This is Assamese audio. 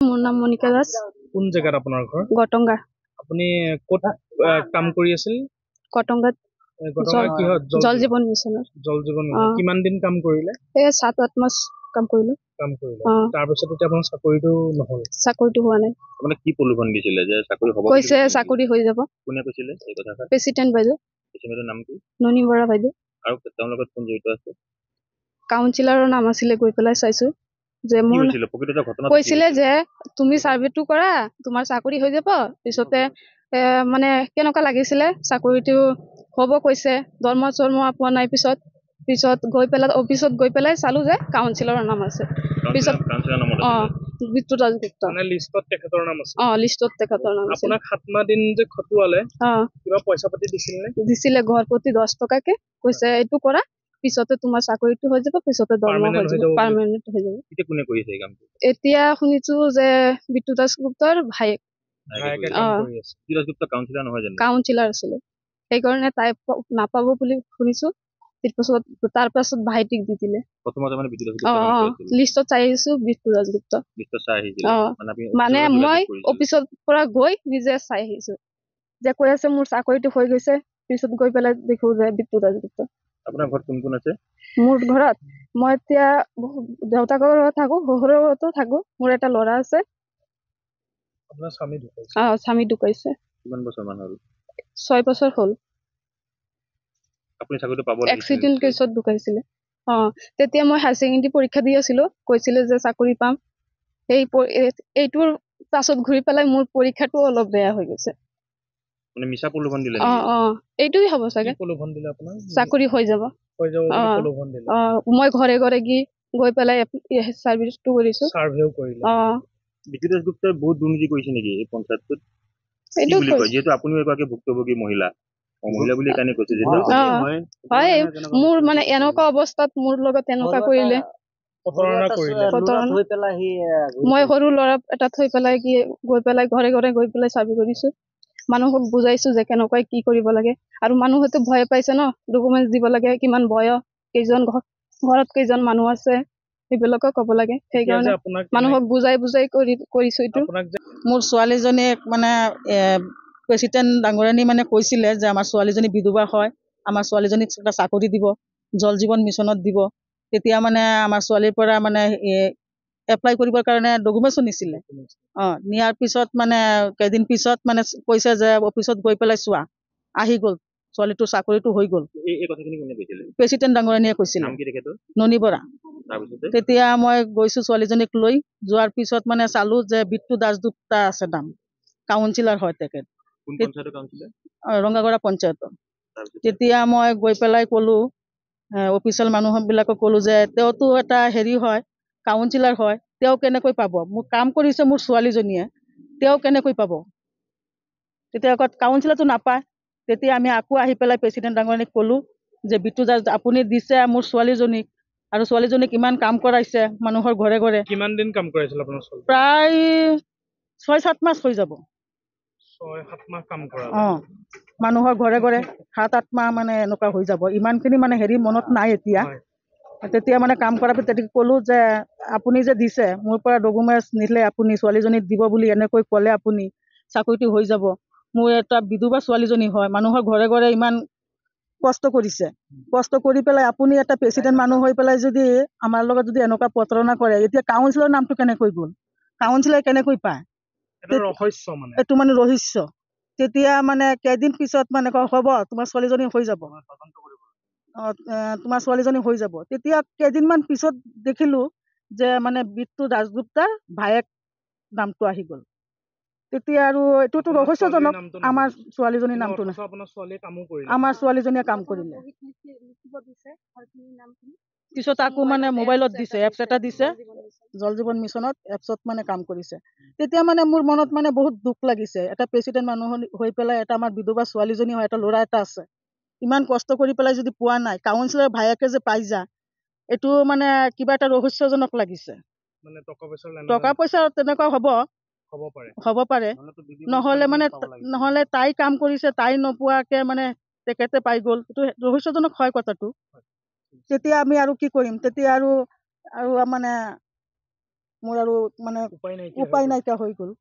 মোৰ নাম মনিকা দাস। কোন জেগাত আপোনাৰ ঘৰ? গটংগা। আপুনি ক'ত কাম কৰি আছিল? গটংগাত গটংগা কিহত? জল জীৱন মিছনৰ। জল জীৱন মিছন। কিমান দিন কাম কৰিলে? 7-8 মাস কাম কৰিলো। তাৰ পিছত এতিয়া আপোনাৰ চাকৰিটো নহল? চাকৰিটো হোৱা নাই। মানে কি প্ৰলোভন দিছিলে যে চাকৰি হ'ব? কৈছে চাকৰি হৈ যাব। কোনে কৈছিলে এই কথাটা? প্ৰেচিডেণ্ট বাইদেউ। প্ৰেচিডেণ্টৰ নাম কি? ননী বৰা বাইদেউ। আৰু তেওঁৰ লগত কোন জড়িত আছে? কাউন্সিলৰৰ নাম আছিলে। গৈ পেলাই চাইছো যে মোৰ কৈছিলে যে তুমি সাৰ্ভেটো কৰা, তোমাৰ চাকৰি হৈ যাব। পিছতে মানে কেনেকুৱা লাগিছিলে চাকৰিটো হ'ব কৈছে। দৰমহা চৰমহা পোৱা নাই। পিছত গৈ পেলাই অফিচত গৈ পেলাই চালো যে কাউন্সিলৰৰ নাম আছে। পিছত বিদ্যুৎ ৰাজগুপ্ত মানে লিষ্টত তেখেতৰ নাম আছে। লিষ্টত তেখেতৰ নাম আছে। আপোনাক 7 মাহ দিন যে খটুৱালে, কিবা পইচা পাতি দিছিল নে? দিছিলে ঘৰ প্ৰতি 10 টকাকে। কৈছে এইটো কৰা, পিছতে তোমাৰ চাকৰিটো হৈ যাব, পিছতে দৰমহা হৈ যাব, পাৰ্মানেন্ট হৈ যাব। এতিয়া কোনে কৰিছে এই কামটো? এতিয়া শুনিছো যে বিদ্যুৎ ৰাজগুপ্তৰ ভাইয়েক কাম কৰি আছে। বিদ্যুৎ ৰাজগুপ্ত কাউন্সিলৰ নহয় জানো? কাউন্সিলৰ আছিলে, সেইকাৰণে তাই নাপাব বুলি শুনিছো। তাৰ পাছত ভাইটিক দি দিলে। প্ৰথমতে মানে বিদ্যুৎ ৰাজগুপ্ত লিষ্টত চাই আহিছো বিদ্যুৎ ৰাজগুপ্ত। লিষ্টত চাই আহিছিল মানে মই অফিচৰ পৰা গৈ নিজে চাই আহিছো যে কৈ আছে মোৰ চাকৰিটো হৈ গৈছে। পিছত গৈ পেলাই দেখো যে বিদ্যুৎ ৰাজগুপ্ত। আপোনাৰ ঘৰত কোন কোন আছে? মোৰ ঘৰত মই এতিয়া দেউতাকৰ ঘৰত থাকো, শহুৰৰ ঘৰতো থাকো। মোৰ এটা ল'ৰা আছে। আপোনাৰ স্বামী ঢুকাইছে? স্বামী ঢুকাইছে। কিমান বছৰ মান হ'ল? 6 বছৰ হ'ল। আপুনি চাকৰিটো পাব এক্সিডেন্ট কেছত ঢুকাইছিলে। তেতিয়া মই হায়াৰ ছেকেণ্ডাৰী পৰীক্ষা দি আছিলো। কৈছিলে যে চাকৰি পাম। এইটোৰ পাছত ঘূৰি পেলাই মোৰ পৰীক্ষাটো অলপ বেয়া হৈ গৈছে। মানে মিছা প্ৰলোভন দিলে নেকি? এইটোই হ'ব চাগে। প্ৰলোভন দিলে আপোনাক? চাকৰি হৈ যাব বুলি প্ৰলোভন দিলে। মই ঘৰে ঘৰে গৈ পেলাই সাৰ্ভিসটো কৰিছো। সাৰ্ভেও কৰিলে। বিদ্যুৎ ৰাজগুপ্তই বহুত দুৰ্নীতি কৰিছে নেকি এই পঞ্চায়তটোত? কি বুলি কয়, যিহেতু আপুনিও এগৰাকী ভুক্তভোগী মহিলা বুলি কাৰণে কৈছে যে হয়, মোৰ মানে এনেকুৱা অৱস্থাত মোৰ লগত এনেকুৱা কৰিলে। মই সৰু ল'ৰা এটা থৈ পেলাই গৈ পেলাই ঘৰে ঘৰে গৈ পেলাই চাৰ্ভে কৰিছো। মানুহক বুজাইছো যে কেনেকৈ কি কৰিব লাগে। আৰু মানুহেতো ভয় পাইছে ন, ডকুমেন্ট দিব লাগে, কিমান বয়স, ঘৰত কেইজন মানুহ আছে, সেইবিলাকক ক'ব লাগে। সেইকাৰণে মানুহক বুজাই কৰিছো এইটো। মোৰ ছোৱালীজনীক মানে প্ৰেচিডেণ্ট ডাঙৰণী মানে কৈছিলে যে আমাৰ ছোৱালীজনী বিধৱা হয়, আমাৰ ছোৱালীজনীক এটা চাকৰি দিব, জল জীৱন মিছনত দিব। তেতিয়া মানে আমাৰ ছোৱালীৰ পৰা মানে এপ্লাই কৰিবৰ কাৰণে ডকুমেণ্টছো নিছিলে। নিয়াৰ পিছত মানে কেইদিন পিছত মানে কৈছে যে অফিচত গৈ পেলাই চোৱা, আহি গ'ল, ছোৱালীটোৰ চাকৰিটো হৈ গ'ল। প্ৰেচিডেণ্ট ডাঙৰণীয়ে কৈছিলে, ননী বৰা। তেতিয়া মই গৈছো ছোৱালীজনীক লৈ। যোৱাৰ পিছত মানে চালো যে বিদ্যুৎ ৰাজগুপ্তা আছে নাম, কাউন্সিলৰ হয় তেখেত, ৰঙাগড়া পঞ্চায়তৰ। তেতিয়া মই গৈ পেলাই কলো, অফিচিয়েল মানুহবিলাকক কলো যে তেওঁতো এটা হয়, কাউন্সিলৰ হয়, তেওঁ কেনেকৈ পাব? মোক কাম কৰিছে মোৰ ছোৱালীজনীয়ে, তেওঁ কেনেকৈ পাব? তেতিয়া কাউন্সিলৰটো নাপায়। তেতিয়া আমি আকৌ আহি পেলাই প্ৰেচিডেণ্ট ডাঙৰণীক কলো যে বিদ্যুৎ আপুনি দিছে মোৰ ছোৱালীজনীক, আৰু ছোৱালীজনীক ইমান কাম কৰাইছে মানুহৰ ঘৰে ঘৰে। কিমান দিন কাম কৰাইছিল আপোনাৰ ছোৱালী? প্ৰায় 6-7 মাস হৈ যাব। 6-7 মাহ কাম কৰা? মানুহৰ ঘৰে ঘৰে 7-8 মাহ মানে এনেকুৱা হৈ যাব। ইমানখিনি মানে মনত নাই এতিয়া। তেতিয়া মানে কাম কৰাৰ পিছত কলো যে আপুনি যে দিছে, মোৰ পৰা ডকুমেণ্টছ নিলে, আপুনি ছোৱালীজনীক দিব বুলি এনেকৈ ক'লে, আপুনি চাকৰিটো হৈ যাব। মোৰ এটা বিধৱা ছোৱালীজনী হয়, মানুহৰ ঘৰে ঘৰে ইমান কষ্ট কৰিছে, কষ্ট কৰি পেলাই আপুনি এটা প্ৰেচিডেণ্ট মানুহ হৈ পেলাই যদি আমাৰ লগত যদি এনেকুৱা প্ৰতাৰণা কৰে, এতিয়া কাউন্সিলৰ নামটো কেনেকৈ গ'ল? কাউন্সিলৰ কেনেকৈ পায়? এইটো মানে ৰহস্য। তেতিয়া মানে কেইদিন পিছত মানে হ'ব তোমাৰ ছোৱালীজনী হৈ যাব, তোমাৰ ছোৱালীজনী হৈ যাব। তেতিয়া কেইদিনমান পিছত দেখিলো যে মানে বিদ্যুৎ ৰাজগুপ্তাৰ ভায়েক নামটো আহি গ'ল। তেতিয়া আৰু এইটোতো ৰহস্যজনক, আমাৰ ছোৱালীজনীৰ নামটো নাই। আমাৰ ছোৱালীজনীয়ে কাম কৰিলে। পিছত আকৌ মানে মোবাইলত দিছে, এপছ এটা দিছে, জল জীৱন মিছনত এপছত মানে কাম কৰিছে। তেতিয়া মানে মোৰ মনত মানে বহুত দুখ লাগিছে। এটা প্ৰেচিডেণ্ট মানুহ হৈ পেলাই এটা আমাৰ বিধৱা ছোৱালীজনী হয়, এটা ল'ৰা এটা আছে, ইমান কষ্ট কৰি পেলাই যদি পোৱা নাই, কাউন্সিলৰ ভায়েকে যে পাই যা, এইটো মানে কিবা এটা ৰহস্যজনক লাগিছে। টকা পইচা তেনেকুৱা হ'ব পাৰে, নহলে তাই কাম কৰিছে, তাই নোপোৱাকে মানে তেখেতে পাই গ'ল, এইটো ৰহস্যজনক হয় কথাটো। তেতিয়া আমি আৰু কি কৰিম? তেতিয়া আৰু মানে মোৰ আৰু মানে উপায় নাইকিয়া উপায় নাইকিয়া হৈ গ'ল